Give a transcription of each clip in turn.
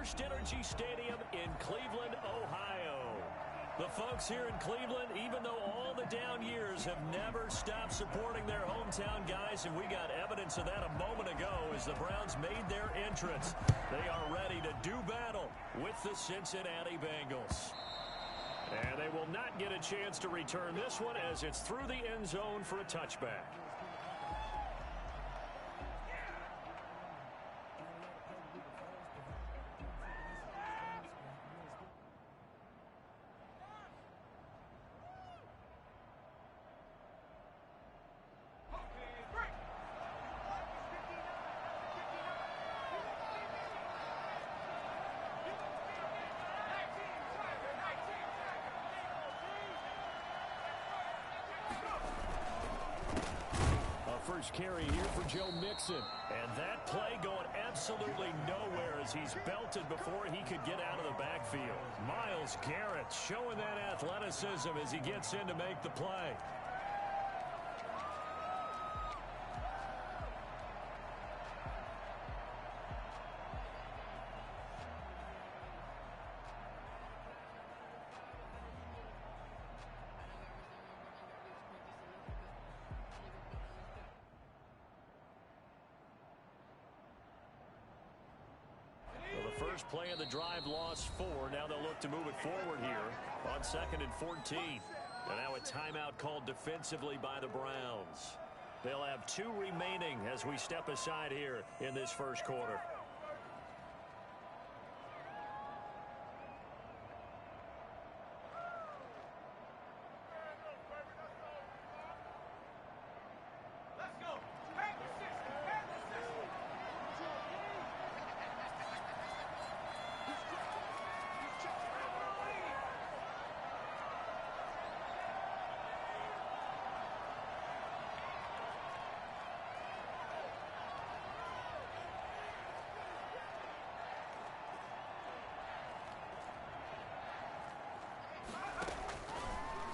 First Energy Stadium in Cleveland, Ohio. The folks here in Cleveland, even though all the down years, have never stopped supporting their hometown guys, and we got evidence of that a moment ago as the Browns made their entrance. They are ready to do battle with the Cincinnati Bengals. And they will not get a chance to return this one as it's through the end zone for a touchback. First carry here for Joe Mixon. And that play going absolutely nowhere as he's belted before he could get out of the backfield. Myles Garrett showing that athleticism as he gets in to make the play. First play of the drive, lost 4. Now they'll look to move it forward here on 2nd and 14. And now a timeout called defensively by the Browns. They'll have 2 remaining as we step aside here in this first quarter.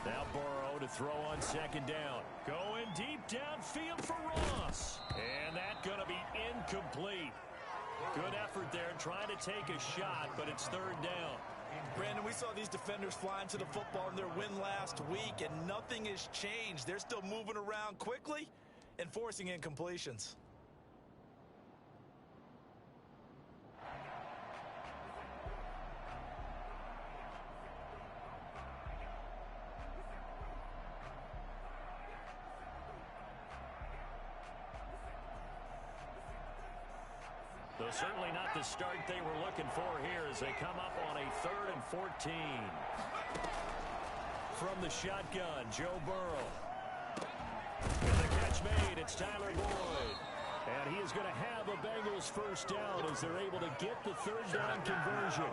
Now Burrow to throw on 2nd down. Going deep downfield for Ross. And that's going to be incomplete. Good effort there trying to take a shot, but it's 3rd down. Brandon, we saw these defenders flying to the football in their win last week, and nothing has changed. They're still moving around quickly and forcing incompletions. So certainly not the start they were looking for here as they come up on a 3rd and 14. From the shotgun, Joe Burrow. And the catch made, it's Tyler Boyd. And he is going to have a Bengals first down as they're able to get the 3rd down conversion.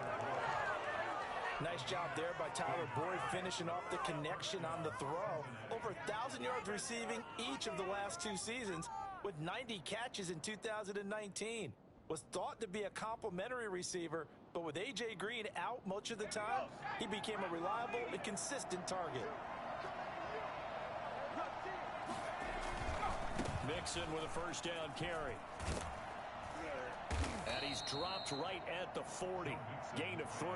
Nice job there by Tyler Boyd, finishing off the connection on the throw. Over 1,000 yards receiving each of the last 2 seasons with 90 catches in 2019. Was thought to be a complimentary receiver, but with A.J. Green out much of the time, he became a reliable and consistent target. Mixon with a first down carry. And he's dropped right at the 40. Gain of 3.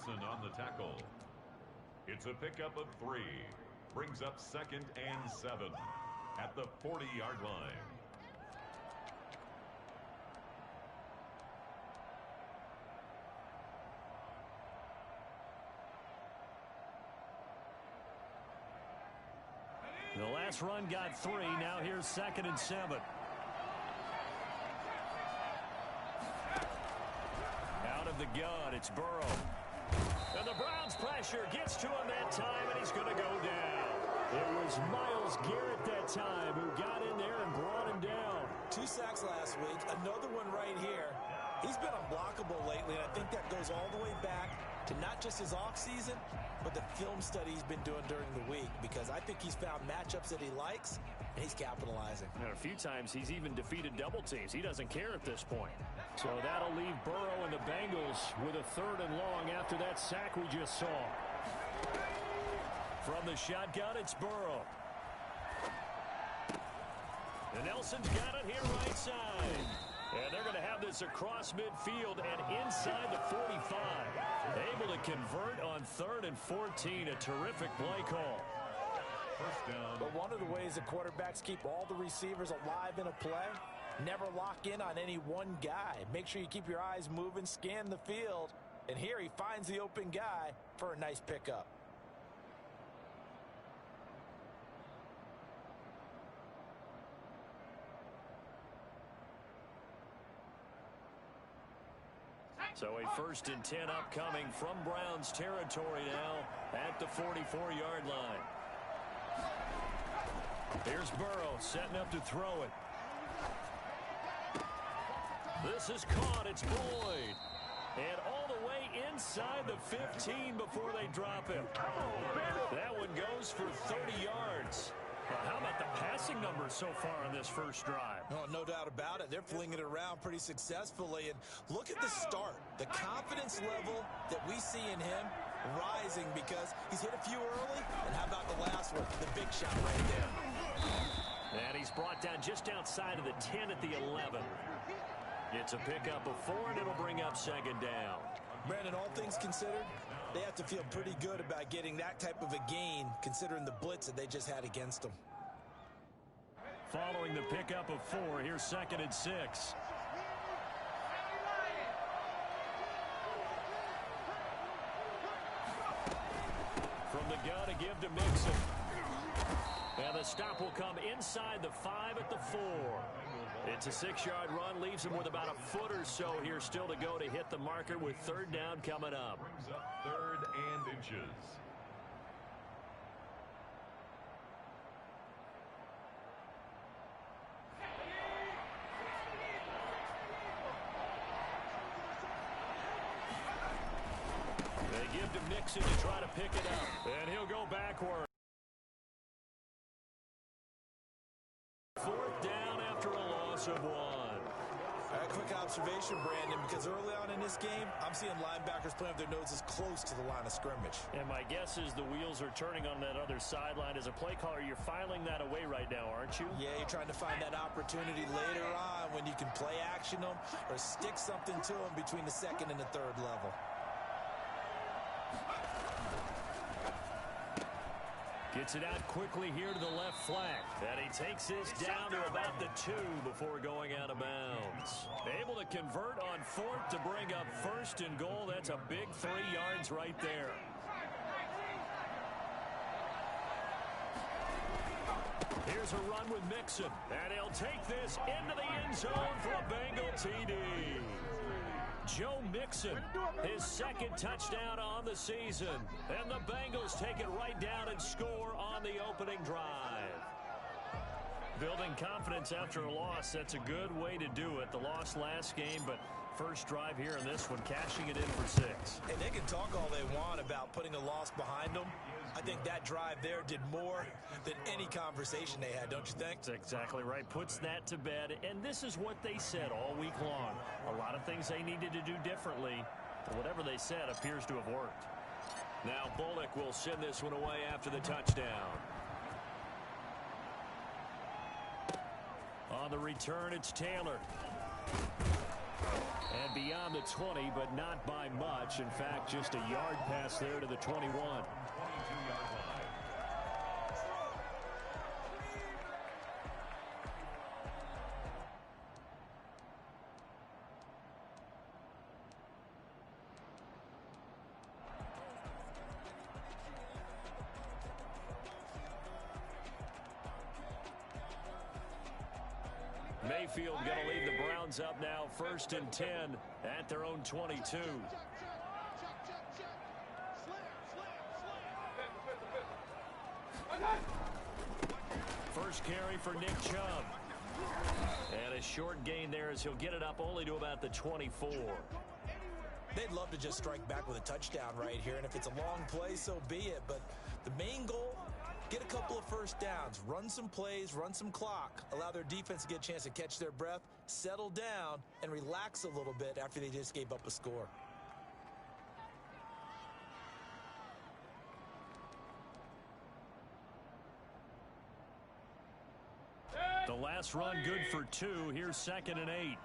Carson on the tackle. It's a pickup of 3. Brings up 2nd and 7 at the 40-yard line. The last run got 3. Now here's 2nd and 7. Out of the gun, it's Burrow. And the Browns pressure gets to him that time, and he's going to go down. It was Myles Garrett that time who got in there and brought him down. 2 sacks last week, another one right here. He's been unblockable lately, and I think that goes all the way back to not just his offseason, but the film study he's been doing during the week, because I think he's found matchups that he likes, and he's capitalizing. And a few times he's even defeated double teams. He doesn't care at this point. So that'll leave Burrow and the Bengals with a 3rd and long after that sack we just saw. From the shotgun, it's Burrow. And Nelson's got it here right side. And they're going to have this across midfield and inside the 45. Able to convert on 3rd and 14. A terrific play call. First down. But one of the ways the quarterbacks keep all the receivers alive in a play, never lock in on any one guy. Make sure you keep your eyes moving, scan the field. And here he finds the open guy for a nice pickup. So a 1st and 10 upcoming from Browns territory now at the 44-yard line. Here's Burrow setting up to throw it. This is caught. It's Boyd. And all the way inside the 15 before they drop him. That one goes for 30 yards. Well, how about the passing numbers so far on this first drive? Oh, no doubt about it. They're flinging it around pretty successfully. And look at the start. The confidence level that we see in him rising because he's hit a few early. And how about the last one? The big shot right there. And he's brought down just outside of the 10 at the 11. It's a pickup of 4, and it'll bring up 2nd down. Brandon, all things considered, they have to feel pretty good about getting that type of a gain considering the blitz that they just had against them. Following the pickup of 4, here's 2nd and 6. From the gun to give to Mixon. And the stop will come inside the 5 at the 4. It's a 6-yard run, leaves him with about a foot or so here still to go to hit the marker with 3rd down coming up. Brings up 3rd and inches. They give to Mixon to try to pick it up, and he'll go backward. 4th down after a loss of 1. Quick observation, Brandon, because early on in this game, I'm seeing linebackers playing with their noses close to the line of scrimmage. And my guess is the wheels are turning on that other sideline. As a play caller, you're filing that away right now, aren't you? Yeah, you're trying to find that opportunity later on when you can play action them or stick something to them between the 2nd and the 3rd level. Gets it out quickly here to the left flank. And he takes this down to about the 2 before going out of bounds. Able to convert on 4th to bring up 1st and goal. That's a big 3 yards right there. Here's a run with Mixon. And he'll take this into the end zone for a Bengal TD. Joe Mixon, his 2nd touchdown on the season. And the Bengals take it right down and score on the opening drive. Building confidence after a loss, that's a good way to do it. The loss last game, but first drive here in this one, cashing it in for 6. And they can talk all they want about putting a loss behind them. I think that drive there did more than any conversation they had, don't you think? That's exactly right. Puts that to bed. And this is what they said all week long. A lot of things they needed to do differently. But whatever they said appears to have worked. Now Bullock will send this one away after the touchdown. On the return, it's Taylor. And beyond the 20, but not by much. In fact, just a yard pass there to the 21. 22-yard line. Mayfield going to lead the Browns up now, 1st and 10 at their own 22. First carry for Nick Chubb. And a short gain there as he'll get it up only to about the 24. They'd love to just strike back with a touchdown right here, and if it's a long play, so be it. But the main goal, get a couple of first downs, run some plays, run some clock, allow their defense to get a chance to catch their breath, settle down, and relax a little bit after they just gave up a score. The last run good for 2. Here's 2nd and 8.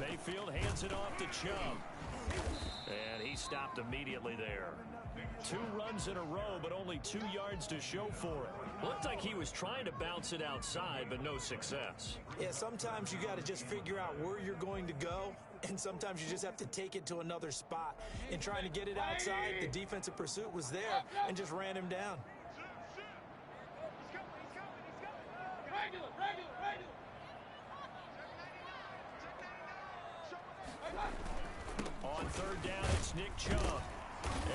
Mayfield hands it off to Chubb. And he stopped immediately there. 2 runs in a row, but only 2 yards to show for it. Looked like he was trying to bounce it outside, but no success. Yeah, sometimes you got to just figure out where you're going to go, and sometimes you just have to take it to another spot. In trying to get it outside, the defensive pursuit was there and just ran him down. On 3rd down, it's Nick Chubb.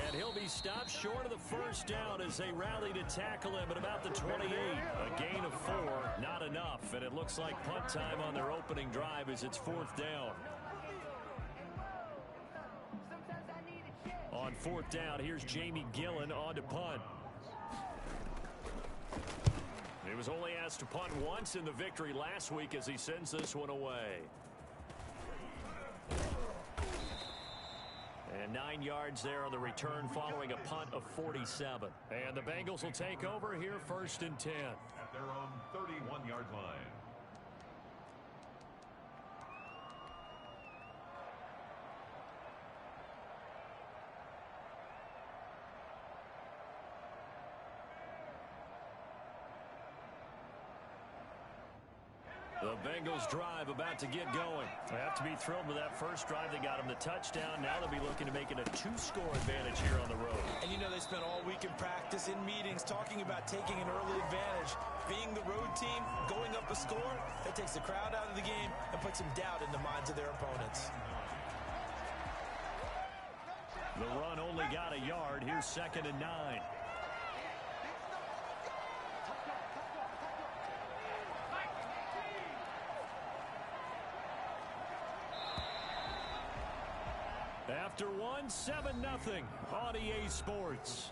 And he'll be stopped short of the 1st down as they rally to tackle him at about the 28. A gain of 4, not enough. And it looks like punt time on their opening drive as it's 4th down. On 4th down, here's Jamie Gillen on to punt. He was only asked to punt once in the victory last week as he sends this one away. And 9 yards there on the return following a punt of 47. And the Bengals will take over here 1st and 10. At their own 31-yard line. The Bengals drive about to get going. They have to be thrilled with that first drive. They got them the touchdown. Now they'll be looking to make it a 2-score advantage here on the road. And you know they spent all week in practice, in meetings, talking about taking an early advantage. Being the road team, going up a score, that takes the crowd out of the game and puts some doubt in the minds of their opponents. The run only got a yard. Here's 2nd and 9. After 7-0 on EA Sports.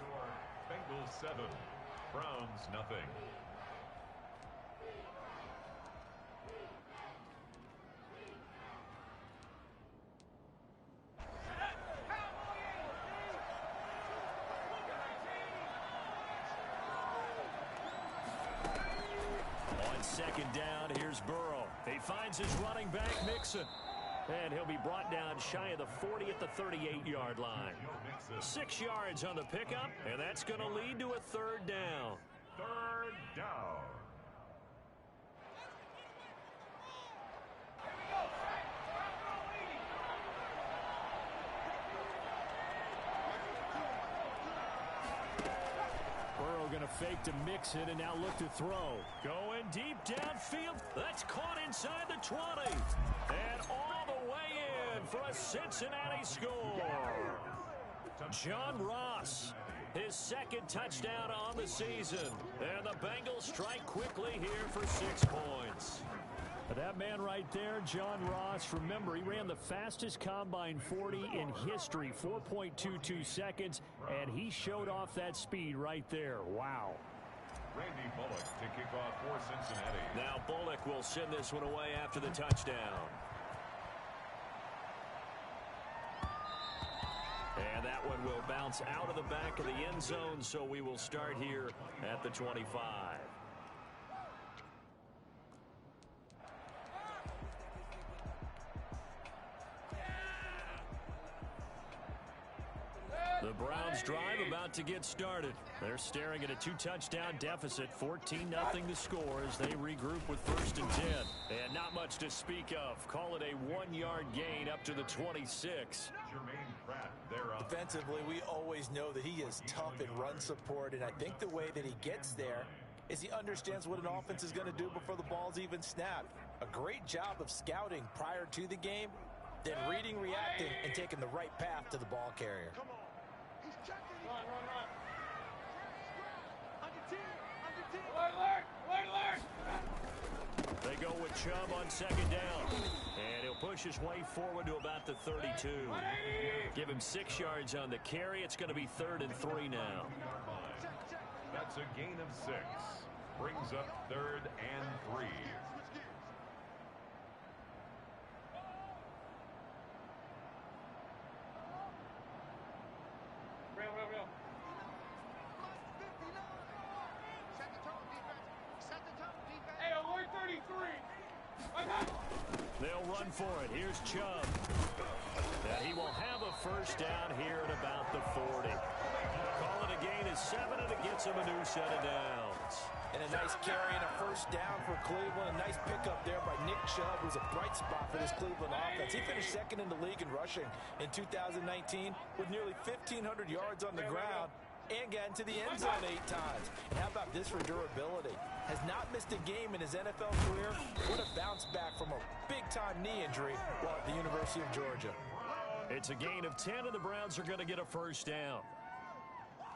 Bengals 7, Browns nothing. On 2nd down, here's Burrow. He finds his running back, Mixon. And he'll be brought down shy of the 40 at the 38-yard line. 6 yards on the pickup, and that's going to lead to a 3rd down. 3rd down. Burrow going to fake to mix it and now look to throw. Going deep downfield. That's caught inside the 20. And all the way in for a Cincinnati score. John Ross, his 2nd touchdown on the season. And the Bengals strike quickly here for 6 points. That man right there, John Ross, remember, he ran the fastest combine 40 in history, 4.22 seconds, and he showed off that speed right there. Wow. Randy Bullock to kick off for Cincinnati. Now Bullock will send this one away after the touchdown. that one will bounce out of the back of the end zone, so we will start here at the 25. The Browns drive about to get started. They're staring at a 2-touchdown deficit, 14-0 to score as they regroup with 1st and 10. And not much to speak of. Call it a 1-yard gain up to the 26. Defensively, we always know that he is tough in run support, and I think the way that he gets there is he understands what an offense is going to do before the ball's even snapped. A great job of scouting prior to the game, then reading, reacting, and taking the right path to the ball carrier. Run. They go with Chubb on 2nd down. And he'll push his way forward to about the 32. Give him 6 yards on the carry. It's going to be 3rd and 3 now. That's a gain of 6. Brings up 3rd and 3. Real. Hey, alert 33. They'll run for it. Here's Chubb. And he will have a 1st down here at about the 40. Call it a gain of 7, and it gets him a new set of downs. And a nice carry and a 1st down for Cleveland. A nice pickup there by Nick Chubb, who's a bright spot for this Cleveland offense. He finished 2nd in the league in rushing in 2019 with nearly 1,500 yards on the ground and got into the end zone 8 times. And how about this for durability? Has not missed a game in his NFL career. Would have bounced back from a big-time knee injury while at the University of Georgia. It's a gain of 10, and the Browns are going to get a 1st down.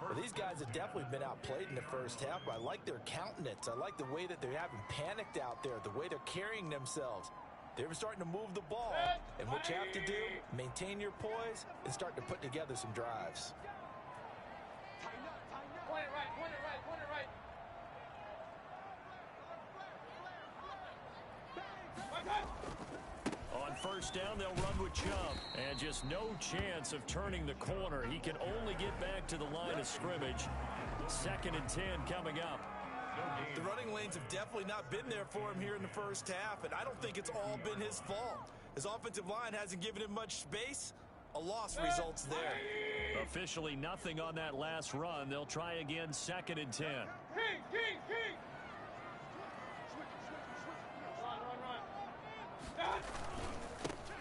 Well, these guys have definitely been outplayed in the 1st half, but I like their countenance. I like the way that they haven't panicked out there, the way they're carrying themselves. They're starting to move the ball, and what you have to do, maintain your poise and start to put together some drives. Point it right. On 1st down, they'll run with Chubb. And just no chance of turning the corner. He can only get back to the line of scrimmage. 2nd and 10 coming up. The running lanes have definitely not been there for him here in the 1st half, and I don't think it's all been his fault. His offensive line hasn't given him much space. A loss results there. Officially nothing on that last run. They'll try again, 2nd and 10. King. Run.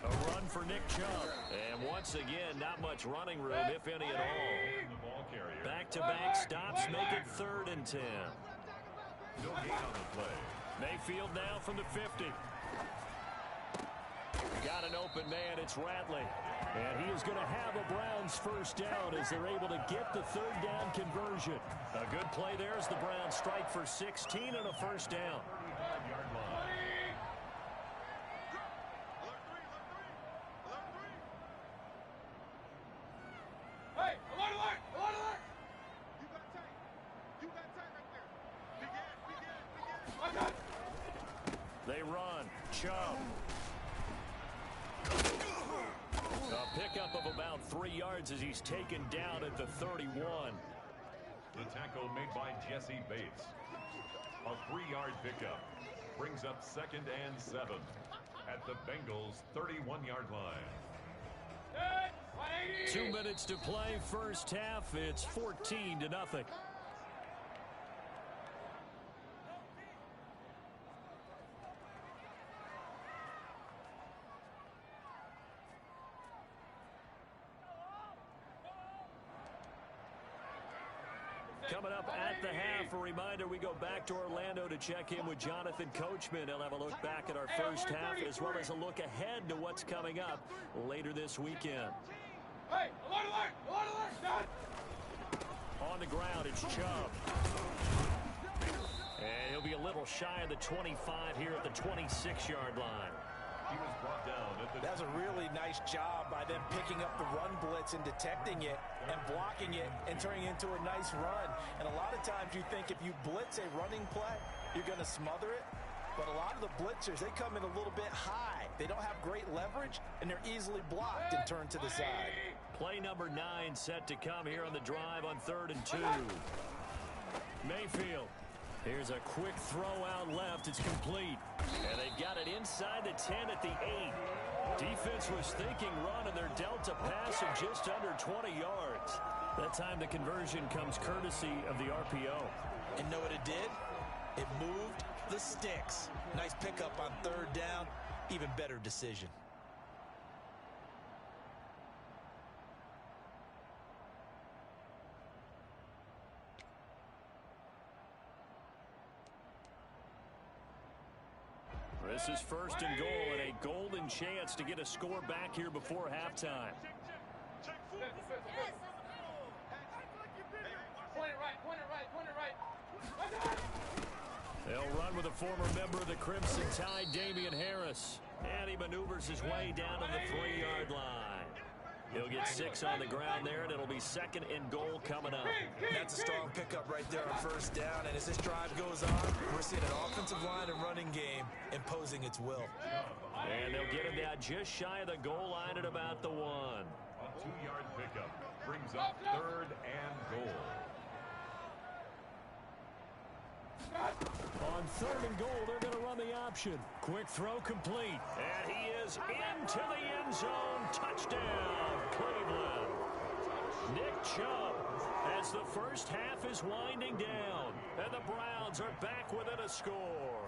A run for Nick Chubb. And once again, not much running room, if any at all. Back-to-back stops make it 3rd and 10. No gain on the play. Mayfield now from the 50. Got an open man. It's Ratley. And he is going to have a Browns 1st down as they're able to get the 3rd down conversion. A good play there as the Browns strike for 16 and a 1st down. Hey, alert! You got time right there. They run. Chubb. A pickup of about 3 yards as he's taken down at the 31. The tackle made by Jesse Bates. A 3-yard pickup brings up 2nd and 7 at the Bengals' 31-yard line. 2 minutes to play, 1st half. It's 14-0. Coming up at the half, a reminder, we go back to Orlando to check in with Jonathan Coachman. He'll have a look back at our 1st half as well as a look ahead to what's coming up later this weekend. Hey, alert! On the ground, it's Chubb. And he'll be a little shy of the 25 here at the 26-yard line. He was brought down at the... That's a really nice job by them picking up the run blitz and detecting it and blocking it and turning it into a nice run. And a lot of times you think if you blitz a running play, you're going to smother it. But a lot of the blitzers, they come in a little bit high. They don't have great leverage, and they're easily blocked and turned to the side. Play number 9 set to come here on the drive on 3rd and 2. Mayfield. Here's a quick throw out left. It's complete. And they've got it inside the 10 at the 8. Defense was thinking run, and they're dealt a pass of just under 20 yards. That time the conversion comes courtesy of the RPO. And know what it did? It moved the sticks. Nice pickup on 3rd down. Even better decision. This is 1st and goal, and a golden chance to get a score back here before halftime. Point it right, point it right, point it right. They'll run with a former member of the Crimson Tide, Damian Harris. And he maneuvers his way down to the 3-yard line. He'll get 6 on the ground there, and it'll be 2nd and goal coming up. That's a strong pickup right there on 1st down. And as this drive goes on, we're seeing an offensive line and running game imposing its will. And they'll get him down just shy of the goal line at about the 1. A 2-yard pickup brings up 3rd and goal. On 3rd and goal, they're going to run the option. Quick throw complete. And he is into the end zone. Touchdown, Cleveland. Nick Chubb, as the first half is winding down. And the Browns are back within a score.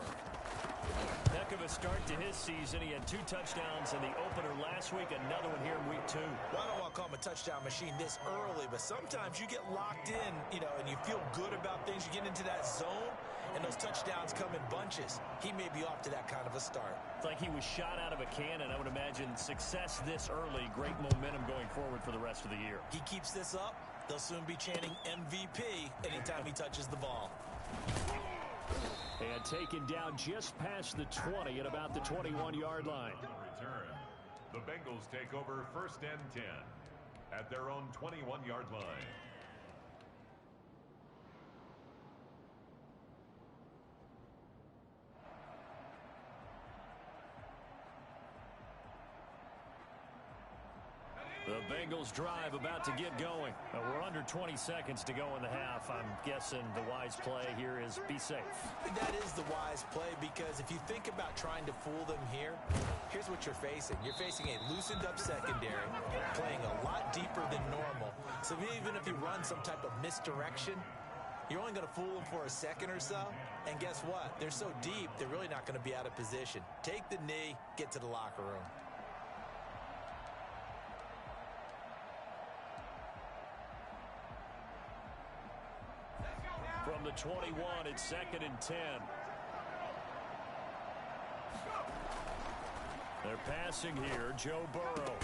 Heck of a start to his season. He had 2 touchdowns in the opener last week. Another one here in week 2. Well, I don't want to call him a touchdown machine this early, but sometimes you get locked in, and you feel good about things. You get into that zone, and those touchdowns come in bunches. He may be off to that kind of a start. It's like he was shot out of a cannon. I would imagine success this early, great momentum going forward for the rest of the year. He keeps this up, they'll soon be chanting MVP anytime he touches the ball. And taken down just past the 20 at about the 21-yard line. Return. The Bengals take over 1st and 10 at their own 21-yard line. The Bengals drive about to get going. We're under 20 seconds to go in the half. I'm guessing the wise play here is be safe. That is the wise play, because if you think about trying to fool them here, here's what you're facing. You're facing a loosened up secondary, playing a lot deeper than normal. So even if you run some type of misdirection, you're only going to fool them for a second or so. And guess what? They're so deep, they're really not going to be out of position. Take the knee, get to the locker room. From the 21, it's 2nd and 10. They're passing here. Joe Burrow.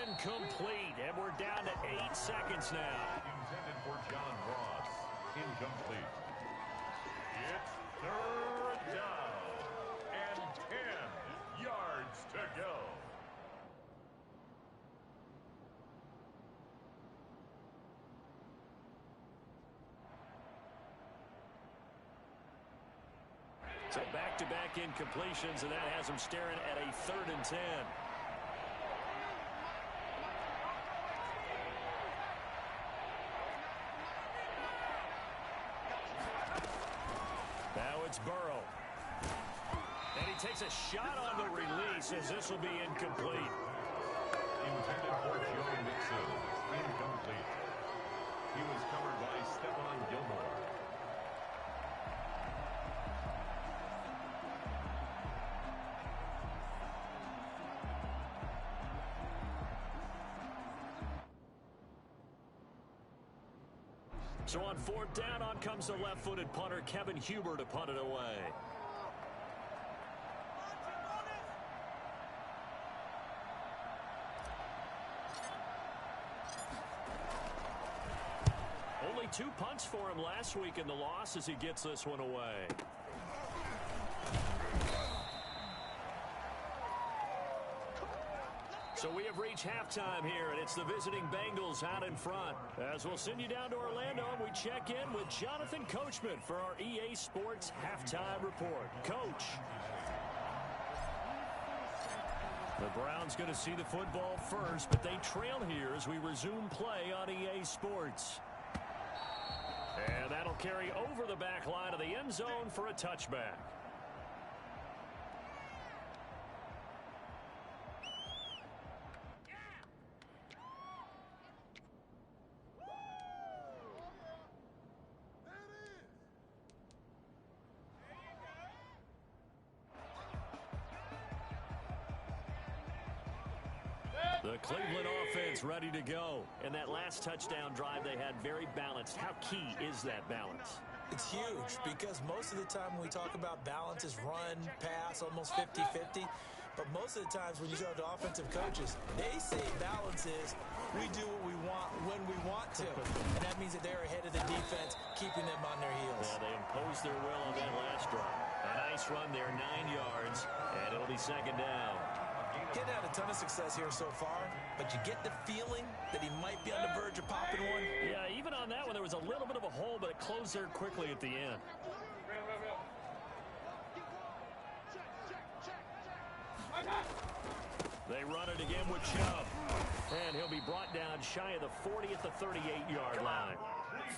Incomplete. And we're down to 8 seconds now. Intended for John Ross. Incomplete. It's 3rd down. And 10 yards to go. So back-to-back incompletions, and that has them staring at a 3rd and 10. Now it's Burrow. And he takes a shot on the release, as this will be incomplete. Intended for Joe Mixon. Incomplete. He was covered by Stephon Gilmore. So on 4th down, on comes the left-footed punter, Kevin Huber, to punt it away. Only 2 punts for him last week in the loss as he gets this one away. So we have reached halftime here, and it's the visiting Bengals out in front. As we'll send you down to Orlando, and we check in with Jonathan Coachman for our EA Sports Halftime Report. Coach. The Browns going to see the football first, but they trail here as we resume play on EA Sports. And that'll carry over the back line of the end zone for a touchback. The Cleveland offense ready to go. And that last touchdown drive they had very balanced. How key is that balance? It's huge because most of the time when we talk about balance is run, pass, almost 50-50. But most of the times when you go to offensive coaches, they say balance is we do what we want when we want to. And that means that they're ahead of the defense, keeping them on their heels. Yeah, they imposed their will on that last drive. A nice run there, 9 yards, and it'll be second down. Getting had a ton of success here so far, but you get the feeling that he might be on the verge of popping one. Yeah, even on that one, there was a little bit of a hole, but it closed there quickly at the end. They run it again with Chubb. And he'll be brought down shy of the 40 at the 38-yard line.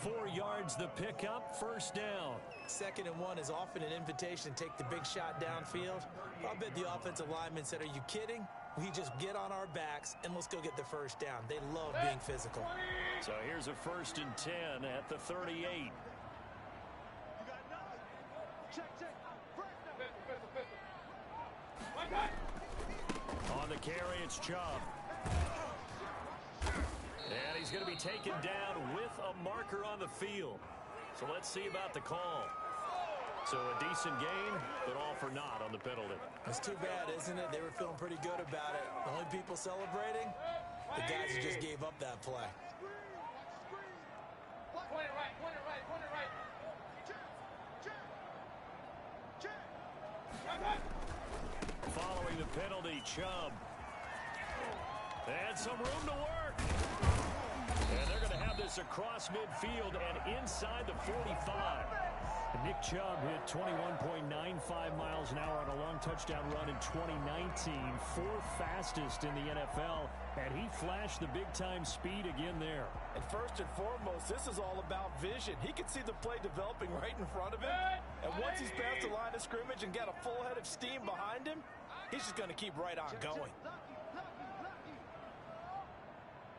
4 yards the pickup, first down. 2nd and 1 is often an invitation to take the big shot downfield. I bet the offensive lineman said, are you kidding? We just get on our backs and let's go get the first down. They love being physical. So here's a 1st and 10 at the 38. On the carry, it's Chubb. And he's going to be taken down with a marker on the field. So let's see about the call. So a decent gain, but all for naught on the penalty. It's too bad, isn't it? They were feeling pretty good about it. The only people celebrating, the guys who just gave up that play. Point it right, point it right, point it right. Following the penalty, Chubb. And some room to work. And they're going to have this across midfield and inside the 45. Nick Chubb hit 21.95 miles an hour on a long touchdown run in 2019. 4th fastest in the NFL. And he flashed the big-time speed again there. And first and foremost, this is all about vision. He can see the play developing right in front of him. And once he's past the line of scrimmage and got a full head of steam behind him, he's just going to keep right on going.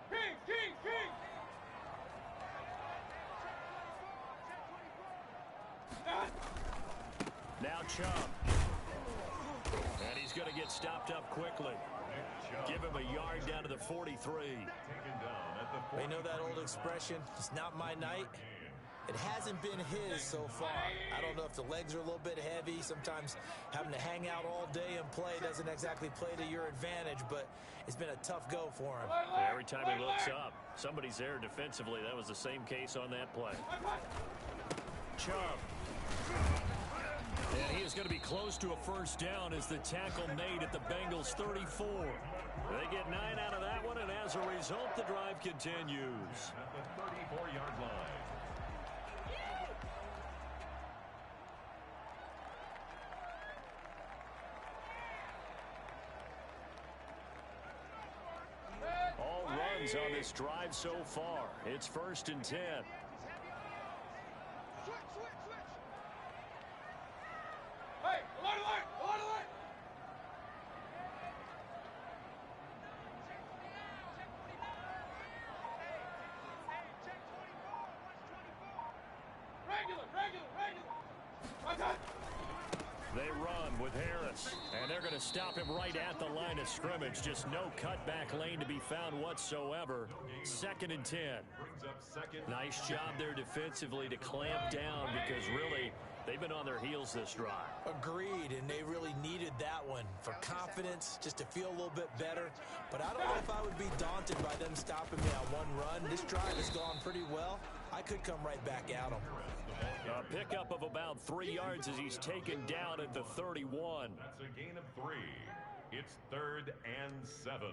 King, king, king. Now Chubb. And he's going to get stopped up quickly. Give him a yard down to the 43. They know that old expression, it's not my night. It hasn't been his so far. I don't know if the legs are a little bit heavy. Sometimes having to hang out all day and play doesn't exactly play to your advantage, but it's been a tough go for him. Every time he looks up, somebody's there defensively. That was the same case on that play. Chubb. And he is going to be close to a first down as the tackle made at the Bengals 34. They get 9 out of that one, and as a result, the drive continues. At the 34-yard line. All runs on this drive so far. It's 1st and 10. Hey, alert, alert, alert, alert. Regular, regular, regular. They run with Harris, and they're going to stop him right at the line of scrimmage. Just no cutback lane to be found whatsoever. 2nd and 10. Nice job there defensively to clamp down because really they've been on their heels this drive. Agreed, and they really needed that one for confidence, just to feel a little bit better. But I don't know if I would be daunted by them stopping me on one run. This drive has gone pretty well. I could come right back at them. A pickup of about 3 yards as he's taken down at the 31. That's a gain of 3. It's 3rd and 7.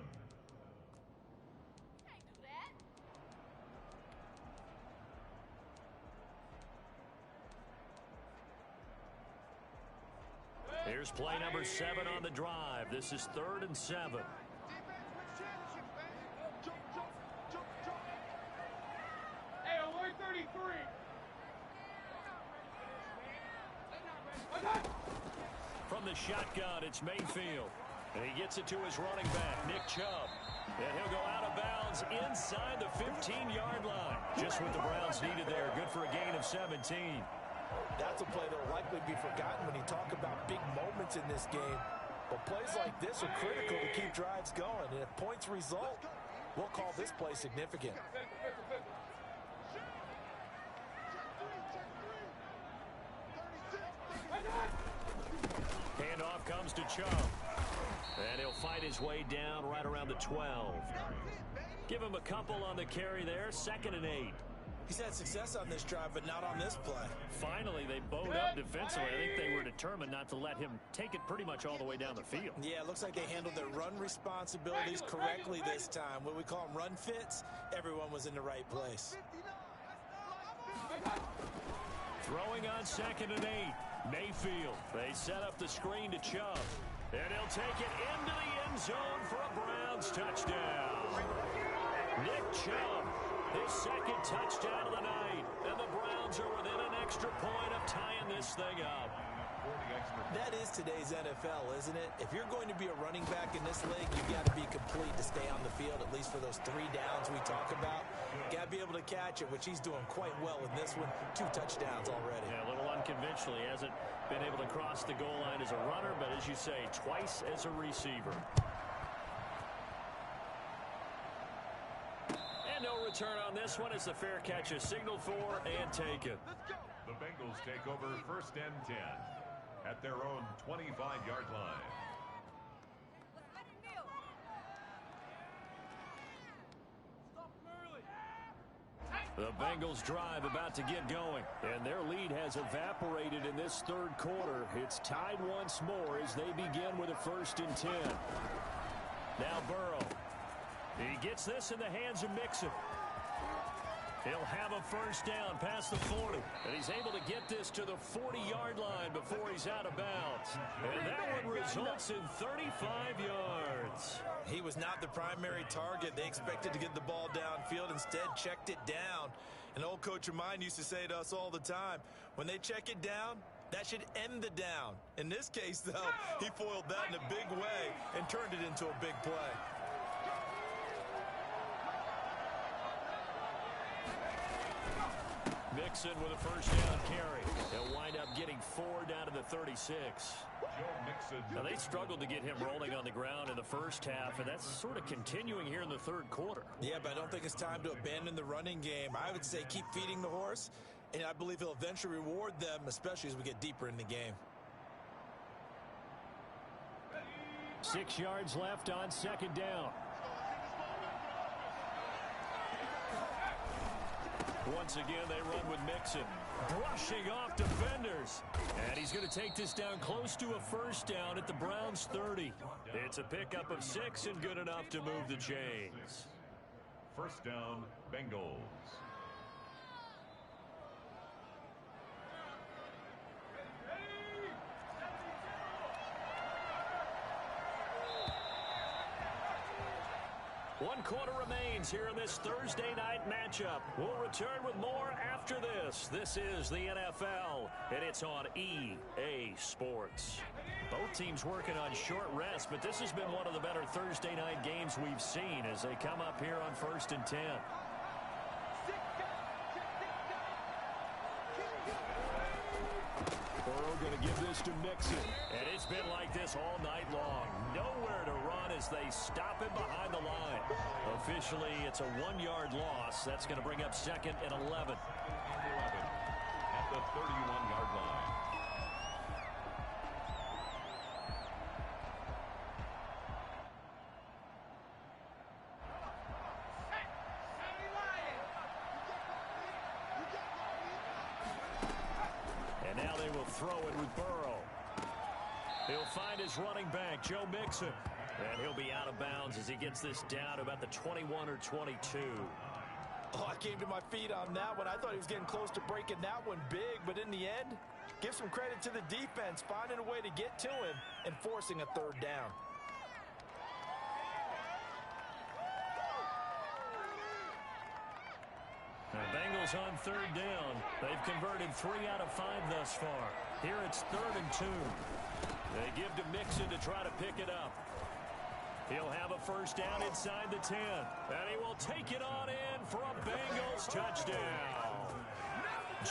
Here's play number 7 on the drive. This is 3rd and 7. Hey, alert 33. From the shotgun, it's Mayfield. And he gets it to his running back, Nick Chubb. And he'll go out of bounds inside the 15-yard line. Just what the Browns needed there. Good for a gain of 17. That's a play that will likely be forgotten when you talk about big moments in this game. But plays like this are critical to keep drives going. And if points result, we'll call this play significant. Handoff comes to Chubb. And he'll fight his way down right around the 12. Give him a couple on the carry there. 2nd and 8. He's had success on this drive, but not on this play. Finally, they bowed up defensively. I think they were determined not to let him take it pretty much all the way down the field. Yeah, it looks like they handled their run responsibilities correctly this time. What we call them run fits, everyone was in the right place. Throwing on 2nd and 8. Mayfield. They set up the screen to Chubb. And he'll take it into the end zone for a Browns touchdown. Nick Chubb, his 2nd touchdown of the night. And the Browns are within an extra point of tying this thing up. That is today's NFL, isn't it? If you're going to be a running back in this league, you've got to be complete to stay on the field, at least for those 3 downs we talk about. Got to be able to catch it, which he's doing quite well with this one. 2 touchdowns already. Yeah, a little unconventional. He hasn't been able to cross the goal line as a runner, but as you say, twice as a receiver. And no return on this one as the fair catch is signaled for and taken. The Bengals take over 1st and 10 at their own 25-yard line. The Bengals drive about to get going, and their lead has evaporated in this 3rd quarter. It's tied once more as they begin with a 1st and 10. Now Burrow. He gets this in the hands of Mixon. He'll have a 1st down past the 40. And he's able to get this to the 40-yard line before he's out of bounds. And that one results in 35 yards. He was not the primary target. They expected to get the ball downfield. Instead, checked it down. An old coach of mine used to say to us all the time, when they check it down, that should end the down. In this case, though, he foiled that in a big way and turned it into a big play. Mixon with a 1st down carry. They'll wind up getting 4 down to the 36. Now, they struggled to get him rolling on the ground in the 1st half, and that's sort of continuing here in the 3rd quarter. Yeah, but I don't think it's time to abandon the running game. I would say keep feeding the horse, and I believe he'll eventually reward them, especially as we get deeper in the game. 6 yards left on 2nd down. Once again, they run with Mixon. Brushing off defenders. And he's going to take this down close to a 1st down at the Browns' 30. It's a pickup of 6 and good enough to move the chains. 1st down, Bengals. One quarter remains here in this Thursday night matchup. We'll return with more after this. This is the NFL, and it's on EA Sports. Both teams working on short rest, but this has been one of the better Thursday night games we've seen as they come up here on 1st and 10. Burrow going to give this to Mixon. And it's been like this all night long. Nowhere to run as they stop him behind the line. Officially, it's a 1-yard loss. That's going to bring up 2nd and 11. At the 31-yard line. And now they will throw it with Burrow. He'll find his running back, Joe Mixon. And he'll be out of bounds as he gets this down to about the 21 or 22. Oh, I came to my feet on that one. I thought he was getting close to breaking that one big, but in the end, Give some credit to the defense, finding a way to get to him and forcing a third down. The Bengals on third down. They've converted 3 out of 5 thus far. Here it's 3rd and 2. They give to Mixon to try to pick it up. He'll have a first down inside the 10. And he will take it on in for a Bengals touchdown.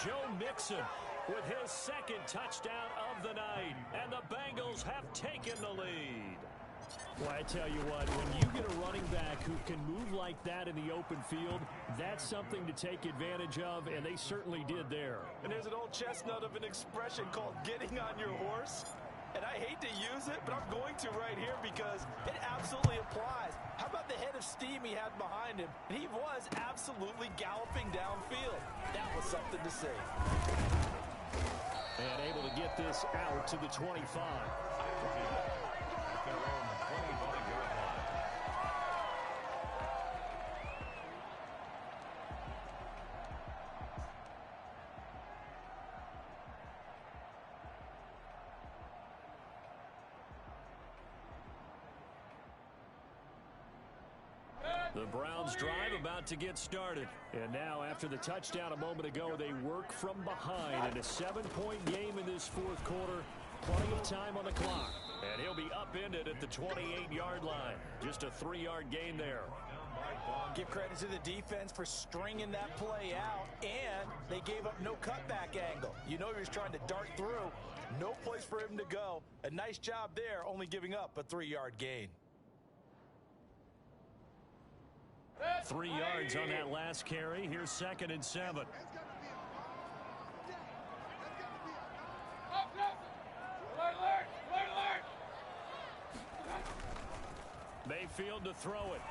Joe Mixon with his 2nd touchdown of the night. And the Bengals have taken the lead. Well, I tell you what, when you get a running back who can move like that in the open field, that's something to take advantage of, and they certainly did there. And there's an old chestnut of an expression called getting on your horse. And I hate to use it, but I'm going to right here because it absolutely applies. How about the head of steam he had behind him? And he was absolutely galloping downfield. That was something to see. And able to get this out to the 25. The Browns drive about to get started. And now after the touchdown a moment ago, they work from behind in a 7-point game in this 4th quarter. Plenty of time on the clock. And he'll be upended at the 28-yard line. Just a 3-yard gain there. Give credit to the defense for stringing that play out, and they gave up no cutback angle. You know he was trying to dart through. No place for him to go. A nice job there, only giving up a 3-yard gain. 3 yards on that last carry. Here's 2nd and 7. Mayfield to throw it.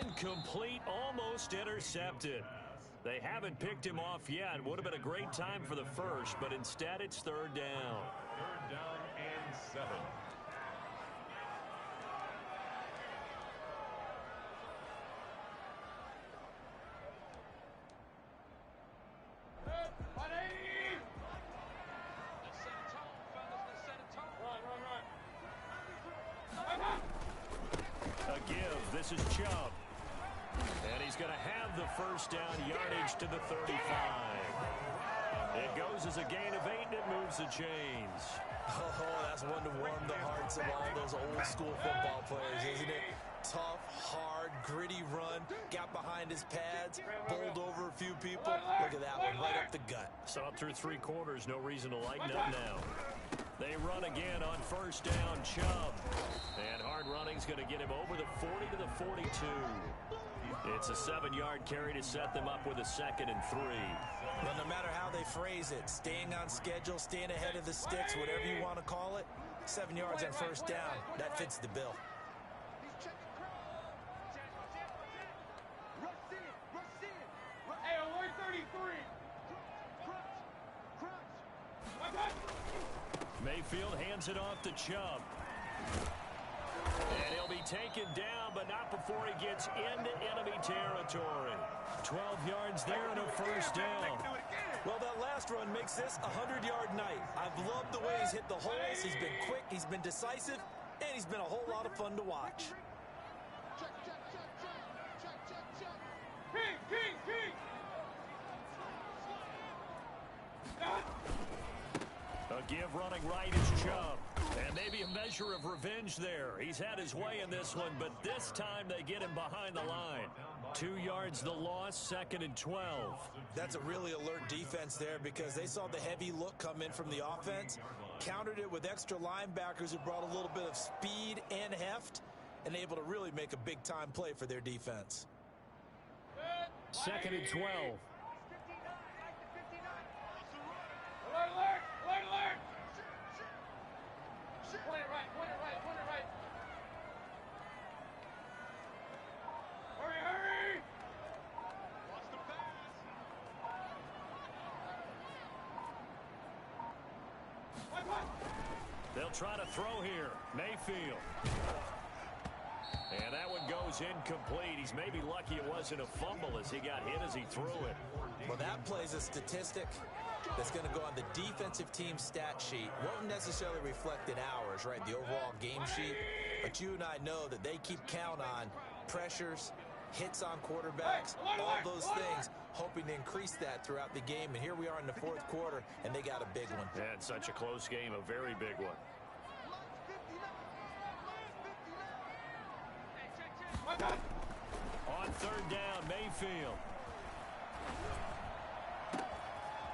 Incomplete, almost intercepted. They haven't picked him off yet. Would have been a great time for the first, but instead it's 3rd down. 3rd down and 7. This is Chubb. And he's going to have the first down yardage to the 35. It goes as a gain of 8, and it moves the chains. Oh, that's one to warm the hearts of all those old school football players, isn't it? Tough, hard, gritty run. Got behind his pads, bowled over a few people. Look at that one, right up the gut. Saw it through 3 quarters. No reason to lighten up now. They run again on first down, Chubb. And hard running's going to get him over the 40 to the 42. It's a 7-yard carry to set them up with a 2nd and 3. Well, no matter how they phrase it, staying on schedule, staying ahead of the sticks, whatever you want to call it, 7 yards on first down, that fits the bill. Hey, alert 33. Mayfield hands it off to Chubb. And he'll be taken down, but not before he gets into enemy territory. 12 yards there and a first down. Well, that last run makes this a 100-yard night. I've loved the way he's hit the holes. He's been quick, he's been decisive, and he's been a whole lot of fun to watch. King. A give running right is Chubb. And maybe a measure of revenge there. He's had his way in this one, but this time they get him behind the line. 2 yards the loss, 2nd and 12. That's a really alert defense there because they saw the heavy look come in from the offense, countered it with extra linebackers who brought a little bit of speed and heft, and able to really make a big-time play for their defense. 2nd and 12. Alert. Point it right. Hurry. Watch the pass. They'll try to throw here. Mayfield. And that one goes incomplete. He's maybe lucky it wasn't a fumble as he got hit as he threw it. Well, that plays a statistic that's going to go on the defensive team stat sheet. Won't necessarily reflect in ours, right, the overall game sheet. But you and I know that they keep count on pressures, hits on quarterbacks, all those things, hoping to increase that throughout the game. And here we are in the fourth quarter, and they got a big one. And such a close game, a very big one. On third down, Mayfield.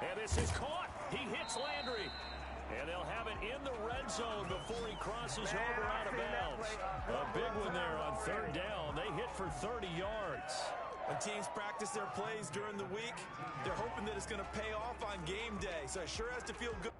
And this is caught. He hits Landry. And they'll have it in the red zone before he crosses over out of bounds. A big one there on third down. They hit for 30 yards. When teams practice their plays during the week, they're hoping that it's going to pay off on game day. So it sure has to feel good.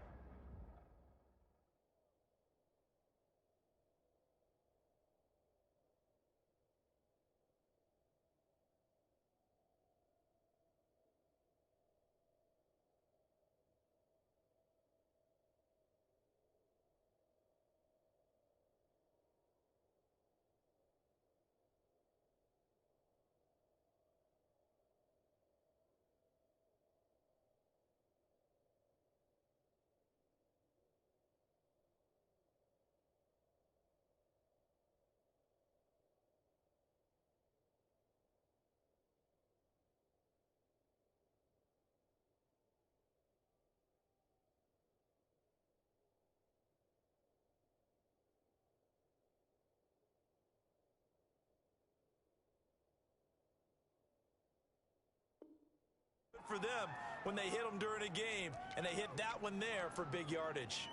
For them when they hit them during a game, and they hit that one there for big yardage.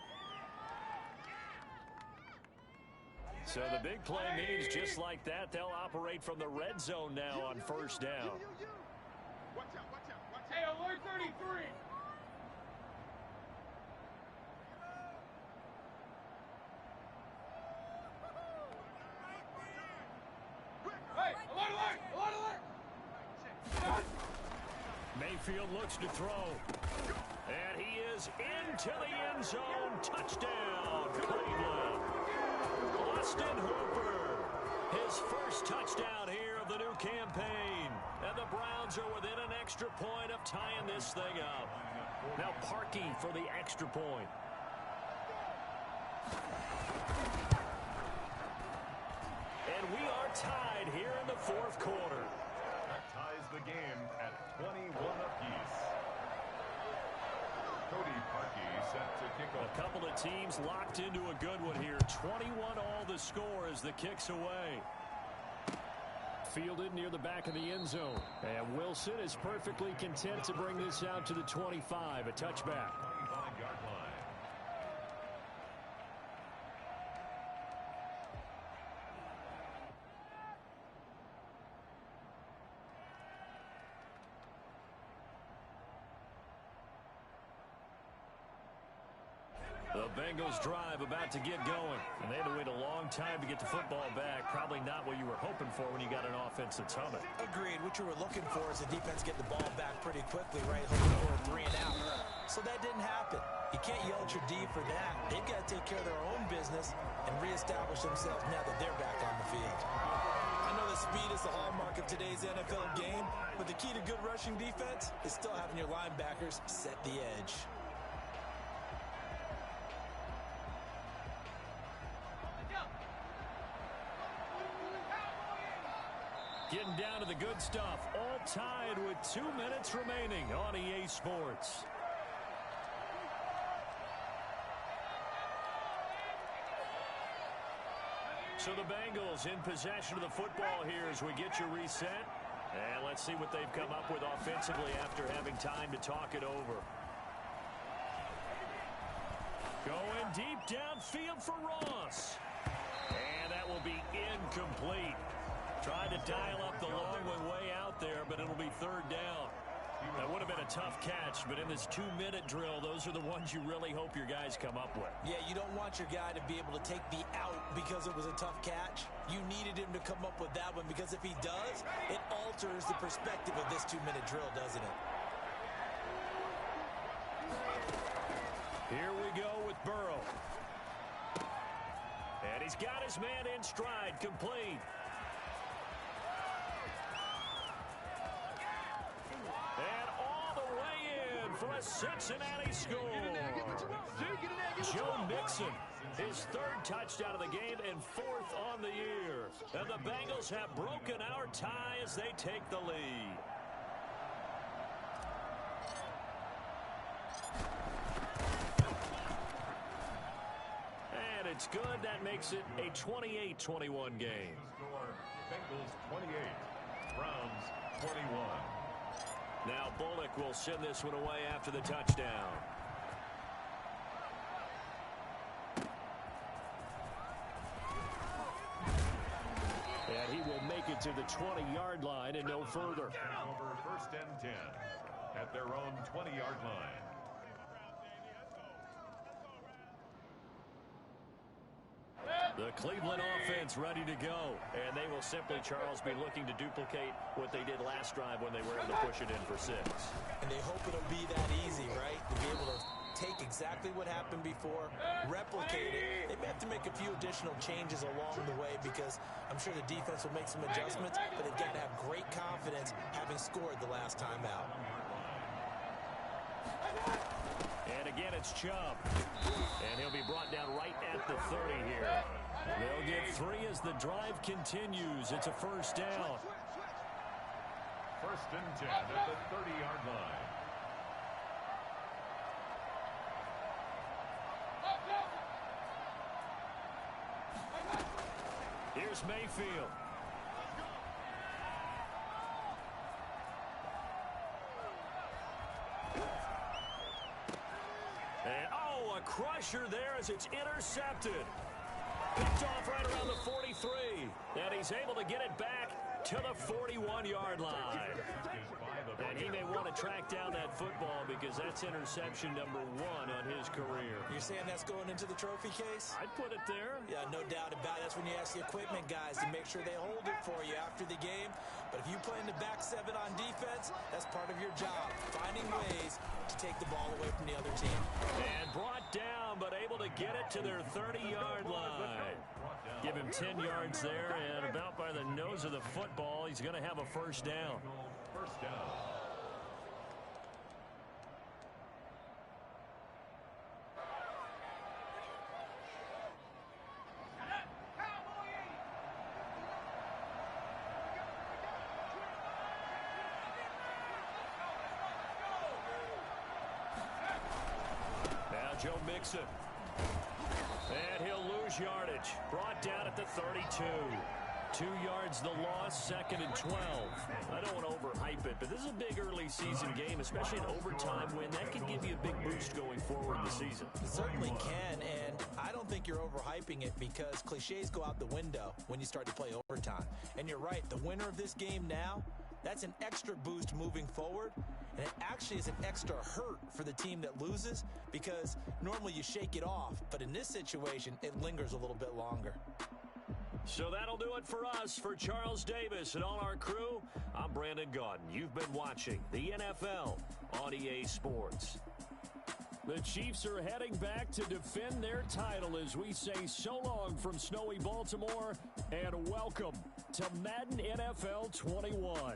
So the big play means just like that, they'll operate from the red zone now on first down. Watch out, watch out, watch out. Hey, alert 33. Hey, alert, alert, alert, alert. Mayfield looks to throw. And he is into the end zone. Touchdown, Cleveland. Austin Hooper, his first touchdown here of the new campaign. And the Browns are within an extra point of tying this thing up. Now Parkey for the extra point. And we are tied here in the fourth quarter. That ties the game at 21 apiece. Cody Parkey set to kick off. A couple of teams locked into a good one here. 21 all the score as the kick's away. Fielded near the back of the end zone. And Wilson is perfectly content to bring this out to the 25. A touchback. 25-yard line. The Bengals drive about to get going. And they had to wait a long time to get the football back. Probably not what you were hoping for when you got an offense that's humming. Agreed. What you were looking for is the defense get the ball back pretty quickly, right? Hoping for a 3 and out. So that didn't happen. You can't yell at your D for that. They've got to take care of their own business and reestablish themselves now that they're back on the field. I know the speed is the hallmark of today's NFL game, but the key to good rushing defense is still having your linebackers set the edge. Getting down to the good stuff. All tied with 2 minutes remaining on EA Sports. So the Bengals in possession of the football here as we get you reset. And let's see what they've come up with offensively after having time to talk it over. Going deep downfield for Ross. And that will be incomplete. Tried to dial up the long one way out there, but it'll be third down. That would have been a tough catch, but in this 2-minute drill, those are the ones you really hope your guys come up with. Yeah, you don't want your guy to be able to take the out because it was a tough catch. You needed him to come up with that one because if he does, it alters the perspective of this 2-minute drill, doesn't it? Here we go with Burrow. And he's got his man in stride, complete. a Cincinnati score. Joe Mixon, his third touchdown of the game and fourth on the year. And the Bengals have broken our tie as they take the lead. And it's good. That makes it a 28-21 game. Bengals 28, Browns 21. Now Bullock will send this one away after the touchdown. And he will make it to the 20-yard line and no further. Over 1st and 10 at their own 20-yard line. The Cleveland offense ready to go. And they will simply, Charles, be looking to duplicate what they did last drive when they were able to push it in for 6. And they hope it'll be that easy, right? To be able to take exactly what happened before, replicate it. They may have to make a few additional changes along the way because I'm sure the defense will make some adjustments, but they've got to have great confidence having scored the last time out. And again, it's Chubb. And he'll be brought down right at the 30 here. They'll get 3 as the drive continues. It's a first down. 1st and 10 at the 30-yard line. Here's Mayfield. And, oh, a crusher there as it's intercepted. Picked off right around the 43. And he's able to get it back to the 41-yard line. And he may want to track down that football because that's interception number 1 on his career. You're saying that's going into the trophy case? I'd put it there. Yeah, no doubt about it. That's when you ask the equipment guys to make sure they hold it for you after the game. But if you play in the back 7 on defense, that's part of your job, finding ways to take the ball away from the other team. And brought down, but able to get it to their 30-yard line. Give him 10 yards there, and about by the nose of the football, he's going to have a first down. First down. Joe Mixon. And he'll lose yardage. Brought down at the 32. 2 yards the loss, 2nd and 12. I don't want to overhype it, but this is a big early season game, especially an overtime win. That can give you a big boost going forward in the season. It certainly can, and I don't think you're overhyping it because cliches go out the window when you start to play overtime. And you're right, the winner of this game now, that's an extra boost moving forward. And it actually is an extra hurt for the team that loses because normally you shake it off. But in this situation, it lingers a little bit longer. So that'll do it for us. For Charles Davis and all our crew, I'm Brandon Gaudin. You've been watching the NFL on EA Sports. The Chiefs are heading back to defend their title as we say so long from snowy Baltimore and welcome to Madden NFL 21.